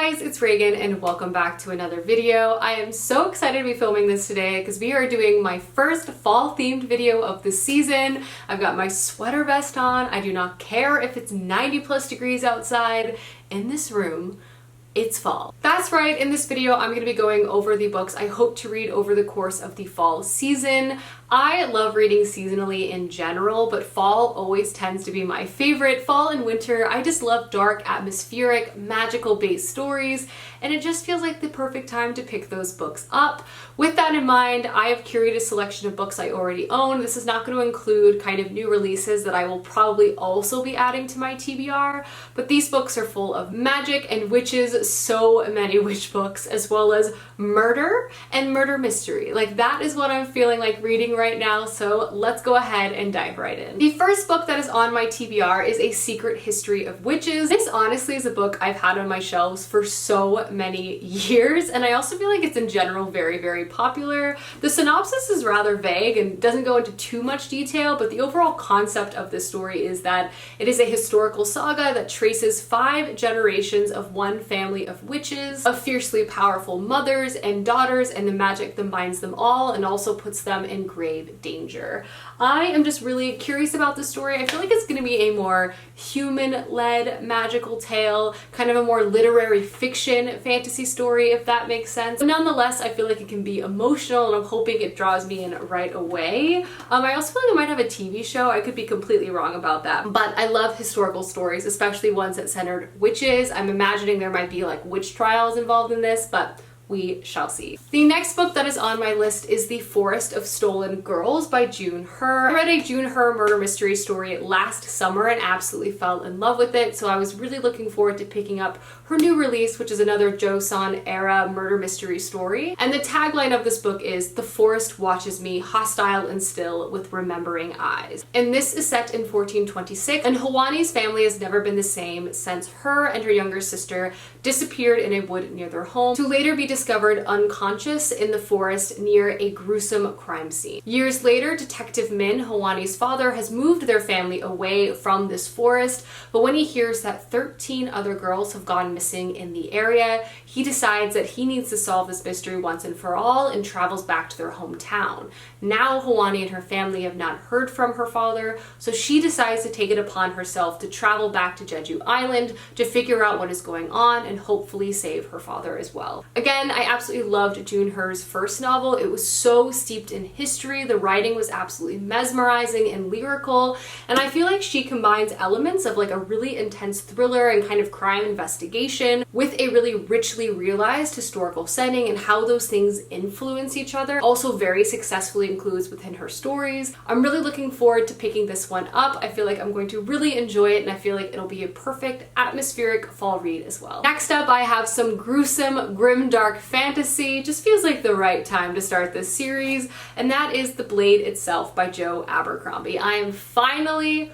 guys, it's Reagan and welcome back to another video. I am so excited to be filming this today because we are doing my first fall themed video of the season. I've got my sweater vest on. I do not care if it's 90+ degrees outside. In this room, it's fall. That's right, in this video I'm going to be going over the books I hope to read over the course of the fall season. I love reading seasonally in general, but fall always tends to be my favorite. Fall and winter, I just love dark, atmospheric, magical-based stories, and it just feels like the perfect time to pick those books up. With that in mind, I have curated a selection of books I already own. This is not going to include kind of new releases that I will probably also be adding to my TBR, but these books are full of magic and witches, so many witch books, as well as murder and murder mystery. Like, that is what I'm feeling like reading right now, so let's go ahead and dive right in. The first book that is on my TBR is A Secret History of Witches. This honestly is a book I've had on my shelves for so many years, and I also feel like it's in general very, very popular. The synopsis is rather vague and doesn't go into too much detail, but the overall concept of this story is that it is a historical saga that traces 5 generations of one family of witches, of fiercely powerful mothers and daughters, and the magic that binds them all and also puts them in grave danger. I am just really curious about this story. I feel like it's going to be a more human-led magical tale, kind of a more literary fiction fantasy story, if that makes sense. But nonetheless, I feel like it can be emotional, and I'm hoping it draws me in right away. I also feel like it might have a TV show. I could be completely wrong about that. But I love historical stories, especially ones that centered witches. I'm imagining there might be like witch trials involved in this, but we shall see. The next book that is on my list is The Forest of Stolen Girls by June Her. I read a June Her murder mystery story last summer and absolutely fell in love with it, so I was really looking forward to picking up her new release, which is another Joseon era murder mystery story. And the tagline of this book is "The forest watches me, hostile and still, with remembering eyes." And this is set in 1426, and Hwani's family has never been the same since her and her younger sister disappeared in a wood near their home, to later be discovered unconscious in the forest near a gruesome crime scene. Years later, Detective Min, Hwani's father, has moved their family away from this forest, but when he hears that 13 other girls have gone missing in the area, he decides that he needs to solve this mystery once and for all and travels back to their hometown. Now Hwani and her family have not heard from her father, so she decides to take it upon herself to travel back to Jeju Island to figure out what is going on and hopefully save her father as well. Again, I absolutely loved June Her's first novel. It was so steeped in history, the writing was absolutely mesmerizing and lyrical, and I feel like she combines elements of like a really intense thriller and kind of crime investigation with a really richly realized historical setting and how those things influence each other. Also very successfully includes within her stories. I'm really looking forward to picking this one up. I feel like I'm going to really enjoy it, and I feel like it'll be a perfect atmospheric fall read as well. Next up, I have some gruesome, grim, dark fantasy. Just feels like the right time to start this series, and that is The Blade Itself by Joe Abercrombie. I am finally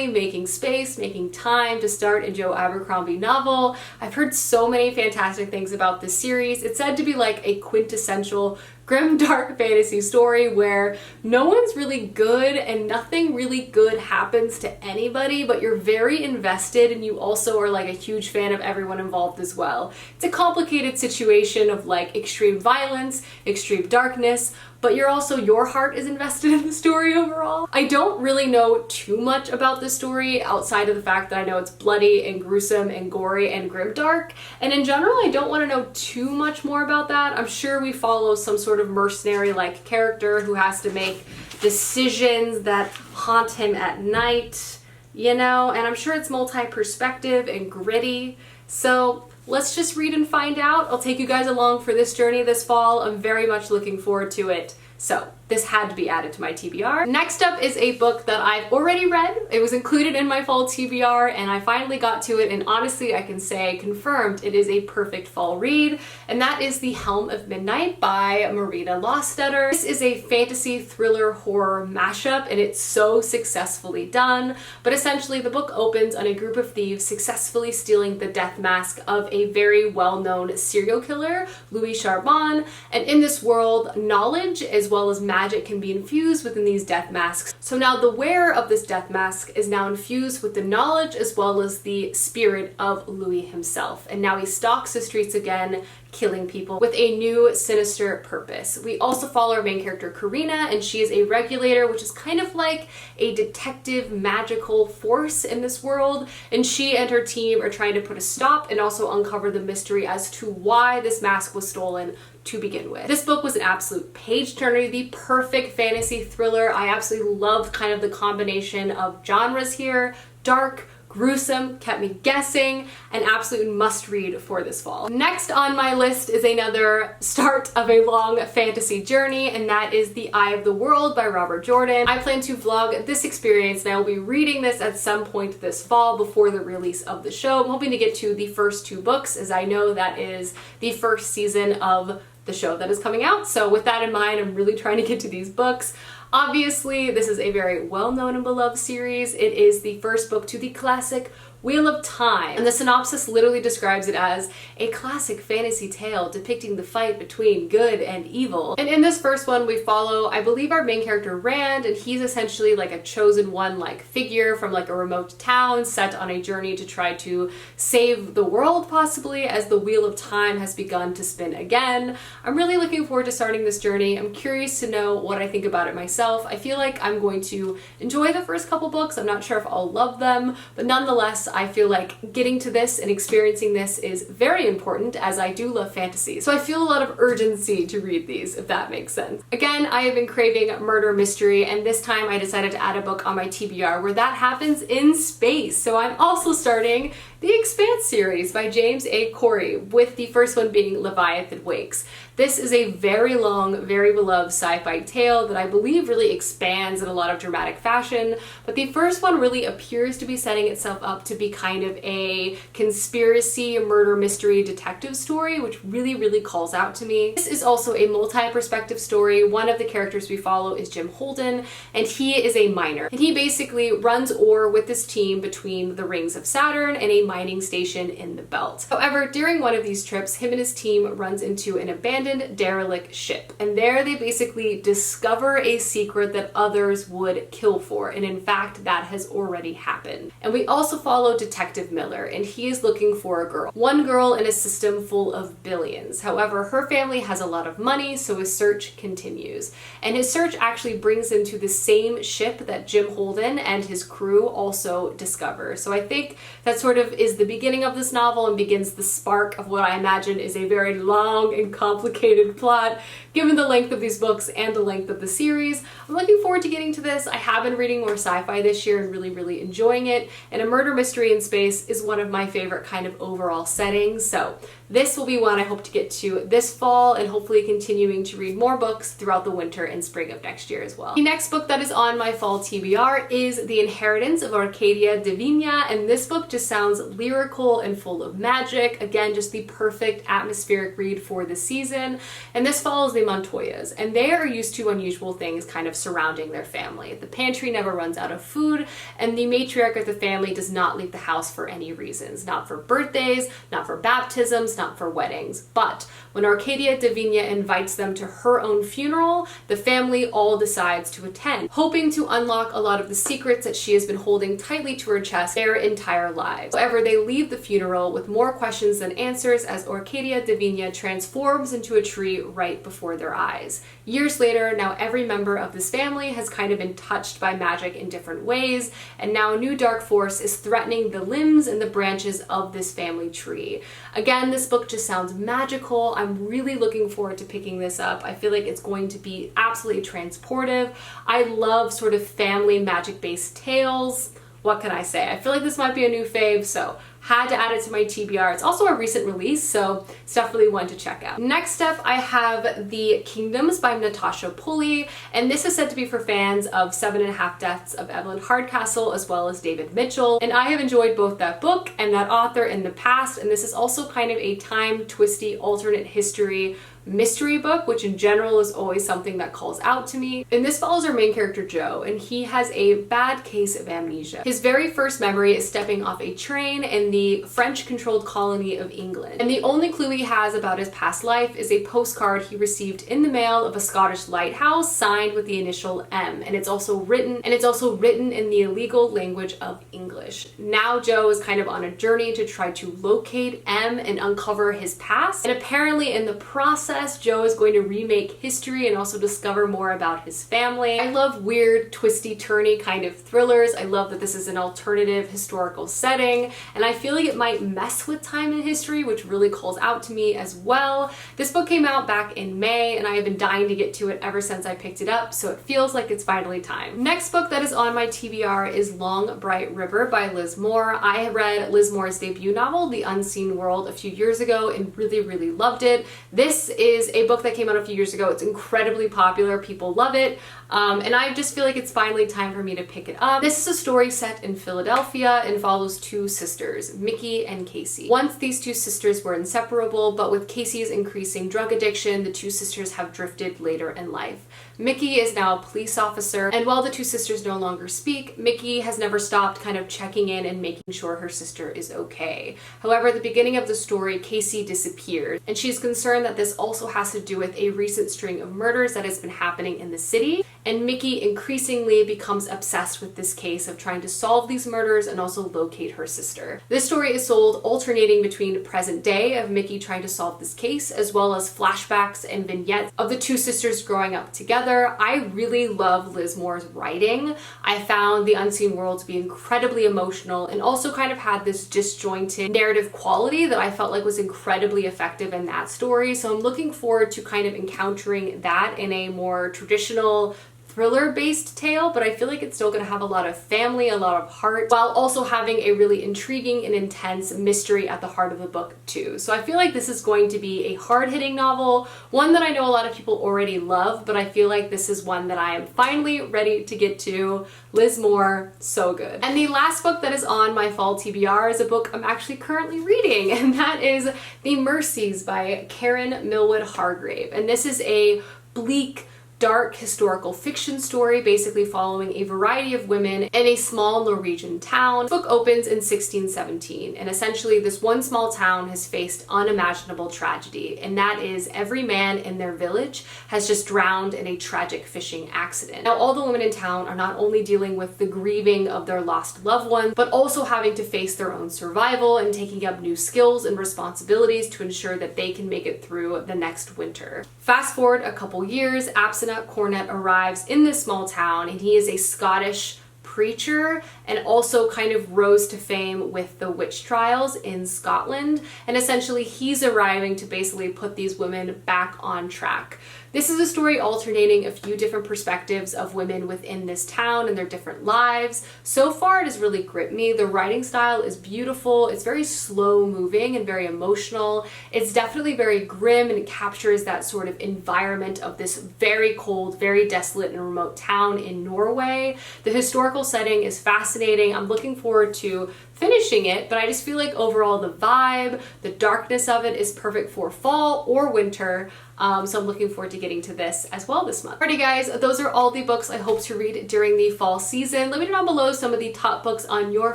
making space, making time to start a Joe Abercrombie novel. I've heard so many fantastic things about this series. It's said to be like a quintessential grim dark fantasy story where no one's really good and nothing really good happens to anybody, but you're very invested and you also are like a huge fan of everyone involved as well. It's a complicated situation of like extreme violence, extreme darkness, but your heart is invested in the story overall. I don't really know too much about this story outside of the fact that I know it's bloody and gruesome and gory and grimdark, and in general I don't want to know too much more about that. I'm sure we follow some sort of mercenary-like character who has to make decisions that haunt him at night, you know, and I'm sure it's multi-perspective and gritty, so let's just read and find out. I'll take you guys along for this journey this fall. I'm very much looking forward to it. So this had to be added to my TBR. Next up is a book that I've already read. It was included in my fall TBR and I finally got to it, and honestly I can say confirmed it is a perfect fall read, and that is The Helm of Midnight by Marina Lostetter. This is a fantasy thriller horror mashup and it's so successfully done, but essentially the book opens on a group of thieves successfully stealing the death mask of a very well-known serial killer, Louis Charbon, and in this world, knowledge as well as magic magic can be infused within these death masks. So now the wearer of this death mask is now infused with the knowledge as well as the spirit of Louis himself. And now he stalks the streets again, killing people with a new sinister purpose. We also follow our main character Karina, and she is a regulator, which is kind of like a detective magical force in this world, and she and her team are trying to put a stop and also uncover the mystery as to why this mask was stolen to begin with. This book was an absolute page turner, the perfect fantasy thriller. I absolutely loved kind of the combination of genres here. Dark, gruesome, kept me guessing, an absolute must read for this fall. Next on my list is another start of a long fantasy journey, and that is The Eye of the World by Robert Jordan. I plan to vlog this experience, and I will be reading this at some point this fall before the release of the show. I'm hoping to get to the first 2 books, as I know that is the first season of the show that is coming out. So with that in mind, I'm really trying to get to these books. Obviously, this is a very well-known and beloved series. It is the first book to the classic Wheel of Time, and the synopsis literally describes it as a classic fantasy tale depicting the fight between good and evil. And in this first one, we follow, I believe, our main character Rand, and he's essentially like a chosen one-like figure from like a remote town set on a journey to try to save the world, possibly, as the Wheel of Time has begun to spin again. I'm really looking forward to starting this journey. I'm curious to know what I think about it myself. I feel like I'm going to enjoy the first couple books. I'm not sure if I'll love them, but nonetheless, I feel like getting to this and experiencing this is very important, as I do love fantasy. So I feel a lot of urgency to read these, if that makes sense. Again, I have been craving murder mystery, and this time I decided to add a book on my TBR where that happens in space. So I'm also starting The Expanse series by James A. Corey, with the first one being Leviathan Wakes. This is a very long, very beloved sci-fi tale that I believe really expands in a lot of dramatic fashion, but the first one really appears to be setting itself up to be kind of a conspiracy, murder mystery detective story, which really calls out to me. This is also a multi-perspective story. One of the characters we follow is Jim Holden, and he is a miner. And he basically runs ore with his team between the rings of Saturn and a mining station in the belt. However, during one of these trips, him and his team runs into an abandoned derelict ship, and there they basically discover a secret that others would kill for, and in fact that has already happened. And we also follow Detective Miller, and he is looking for a girl. One girl in a system full of billions. However, her family has a lot of money, so his search continues. And his search actually brings him to the same ship that Jim Holden and his crew also discover. So I think that sort of is the beginning of this novel and begins the spark of what I imagine is a very long and complicated plot, given the length of these books and the length of the series. I'm looking forward to getting to this. I have been reading more sci-fi this year and really enjoying it, and a murder mystery in space is one of my favorite kind of overall settings, so this will be one I hope to get to this fall, and hopefully continuing to read more books throughout the winter and spring of next year as well. The next book that is on my fall TBR is The Inheritance of Arcadia Divina, and this book just sounds lyrical and full of magic. Again, just the perfect atmospheric read for the season. And this follows the Montoyas, and they are used to unusual things kind of surrounding their family. The pantry never runs out of food, and the matriarch of the family does not leave the house for any reasons. Not for birthdays, not for baptisms, not for weddings. But when Arcadia Divina invites them to her own funeral, the family all decides to attend, hoping to unlock a lot of the secrets that she has been holding tightly to her chest their entire lives. However, they leave the funeral with more questions than answers, as Arcadia Divina transforms into a tree right before their eyes. Years later, now every member of this family has kind of been touched by magic in different ways, and now a new dark force is threatening the limbs and the branches of this family tree. Again, this book just sounds magical. I'm really looking forward to picking this up. I feel like it's going to be absolutely transportive. I love sort of family magic-based tales. What can I say? I feel like this might be a new fave, so had to add it to my TBR. It's also a recent release, so it's definitely one to check out. Next up, I have The Kingdoms by Natasha Pulley, and this is said to be for fans of 7.5 Deaths of Evelyn Hardcastle, as well as David Mitchell. And I have enjoyed both that book and that author in the past, and this is also kind of a time-twisty alternate history mystery book, which in general is always something that calls out to me. And this follows our main character Joe, and he has a bad case of amnesia. His very first memory is stepping off a train in the French-controlled colony of England. And the only clue he has about his past life is a postcard he received in the mail of a Scottish lighthouse signed with the initial M. And it's also written in the illegal language of English. Now Joe is kind of on a journey to try to locate M and uncover his past. And apparently in the process, Joe is going to remake history and also discover more about his family. I love weird, twisty-turny kind of thrillers. I love that this is an alternative historical setting, and I feel like it might mess with time and history, which really calls out to me as well. This book came out back in May, and I have been dying to get to it ever since I picked it up, so it feels like it's finally time. Next book that is on my TBR is Long Bright River by Liz Moore. I read Liz Moore's debut novel, The Unseen World, a few years ago and really loved it. This is a book that came out a few years ago. It's incredibly popular. People love it. And I just feel like it's finally time for me to pick it up. This is a story set in Philadelphia and follows two sisters, Mickey and Casey. Once these two sisters were inseparable, but with Casey's increasing drug addiction, the two sisters have drifted later in life. Mickey is now a police officer, and while the two sisters no longer speak, Mickey has never stopped kind of checking in and making sure her sister is okay. However, at the beginning of the story, Casey disappeared, and she's concerned that this also has to do with a recent string of murders that has been happening in the city. And Mickey increasingly becomes obsessed with this case of trying to solve these murders and also locate her sister. This story is sold alternating between present day of Mickey trying to solve this case, as well as flashbacks and vignettes of the two sisters growing up together. I really love Liz Moore's writing. I found The Unseen World to be incredibly emotional and also kind of had this disjointed narrative quality that I felt like was incredibly effective in that story. So I'm looking forward to kind of encountering that in a more traditional thriller-based tale, but I feel like it's still going to have a lot of family, a lot of heart, while also having a really intriguing and intense mystery at the heart of the book too. So I feel like this is going to be a hard-hitting novel, one that I know a lot of people already love, but I feel like this is one that I am finally ready to get to. Liz Moore, so good. And the last book that is on my fall TBR is a book I'm actually currently reading, and that is The Mercies by Karen Millwood Hargrave. And this is a bleak, dark historical fiction story basically following a variety of women in a small Norwegian town. The book opens in 1617, and essentially this one small town has faced unimaginable tragedy, and that is every man in their village has just drowned in a tragic fishing accident. Now all the women in town are not only dealing with the grieving of their lost loved ones, but also having to face their own survival and taking up new skills and responsibilities to ensure that they can make it through the next winter. Fast forward a couple years, Absent Cornet arrives in this small town, and he is a Scottish preacher and also kind of rose to fame with the witch trials in Scotland. And essentially he's arriving to basically put these women back on track. This is a story alternating a few different perspectives of women within this town and their different lives. So far, it has really gripped me. The writing style is beautiful. It's very slow moving and very emotional. It's definitely very grim, and it captures that sort of environment of this very cold, very desolate and remote town in Norway. The historical setting is fascinating. I'm looking forward to finishing it, but I just feel like overall the vibe, the darkness of it is perfect for fall or winter. So I'm looking forward to getting to this as well this month. Alrighty guys, those are all the books I hope to read during the fall season. Let me know down below some of the top books on your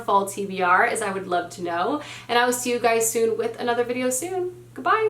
fall TBR, as I would love to know. And I will see you guys soon with another video soon. Goodbye!